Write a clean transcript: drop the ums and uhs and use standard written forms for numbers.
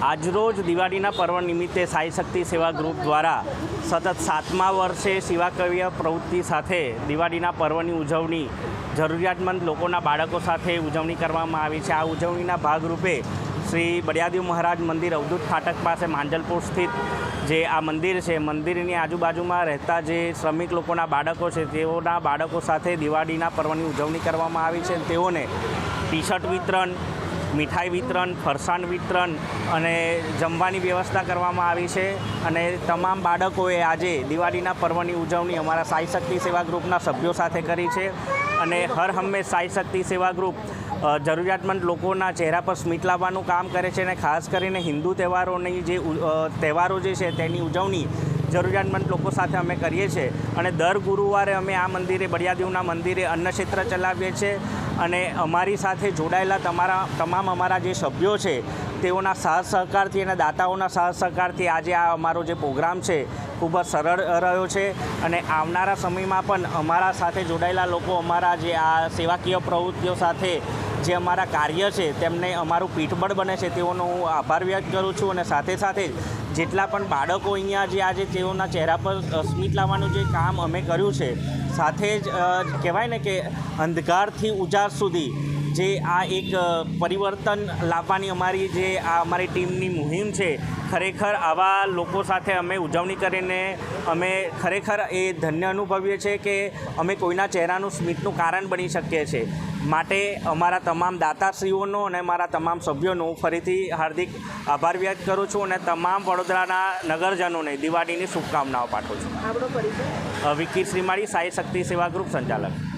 આજરોજ દિવાળીના પર્વ નિમિત્તે સાઈ શક્તિ સેવા ગ્રુપ દ્વારા સતત 7મા વર્ષે સેવાકીય પ્રવૃત્તિ સાથે દિવાળીના પર્વની ઉજવણી જરૂરિયાતમંદ લોકોના બાળકો સાથે ઉજવણી કરવામાં આવી છે। આ ઉજવણીના ભાગરૂપે શ્રી બળિયાદેવ મહારાજ મંદિર અવધૂત ફાટક પાસે માંજલપુર સ્થિત જે આ મંદિર છે, મંદિરની આજુબાજુમાં રહેતા જે શ્રમિક લોકોના બાળકો છે તેઓના બાળકો સાથે દિવાળીના પર્વની ઉજવણી કરવામાં આવી છે। તેઓને ટી શર્ટ વિતરણ, મીઠાઈ વિતરણ, ફરસાણ વિતરણ અને જમવાની વ્યવસ્થા કરવામાં આવી છે અને તમામ બાળકોએ આજે દિવાળીના પર્વની ઉજવણી અમારા સાઈ શક્તિ સેવા ગ્રુપના સભ્યો સાથે કરી છે અને હર હંમેશ સાઈ શક્તિ સેવા ગ્રુપ જરૂરિયાતમંદ લોકોના ચહેરા પર સ્મિત લાવવાનું કામ કરે છે અને ખાસ કરીને હિન્દુ તહેવારો જે છે તેની ઉજવણી જરૂરિયાતમંદ લોકો સાથે અમે કરીએ છીએ અને દર ગુરુવારે અમે આ મંદિરે, બળિયાદેવના મંદિરે અન્નક્ષેત્ર ચલાવીએ છીએ અને અમારી સાથે જોડાયેલા તમામ અમારા જે સભ્યો છે તેઓના સાથ સહકારથી અને દાતાઓના સાથ સહકારથી આજે આ અમારો જે પ્રોગ્રામ છે ખૂબ જ સરળ રહ્યો છે અને આવનારા સમયમાં પણ અમારા સાથે જોડાયેલા લોકો અમારા જે આ સેવાકીય પ્રવૃત્તિઓ સાથે જે અમારા કાર્ય છે તેમને અમારું પીઠબળ બને છે તેઓનો હું આભાર વ્યક્ત કરું છું અને સાથે સાથે જેટલા પણ બાળકો અહીંયા જે આજે તેઓના ચહેરા પર સ્મિત લાવવાનું જે કામ અમે કર્યું છે, સાથે જ કહેવાય ને કે અંધકારથી ઉજાસ સુધી જે આ એક પરિવર્તન લાવવાની અમારી ટીમની મુહિમ છે, ખરેખર આવા લોકો સાથે અમે ઉજવણી કરીને અમે ખરેખર એ ધન્ય અનુભવીએ છીએ કે અમે કોઈના ચહેરાનું સ્મિતનું કારણ બની શકીએ છીએ। માટે અમારા તમામ દાતાશ્રીઓનો અને મારા તમામ સભ્યોનો હું ફરીથી હાર્દિક આભાર વ્યક્ત કરું છું અને તમામ વડોદરાના નગરજનોને દિવાળીની શુભકામનાઓ પાઠવું છું। વિકી શ્રીમાળી, સાઈ શક્તિ સેવા ગ્રુપ સંચાલક।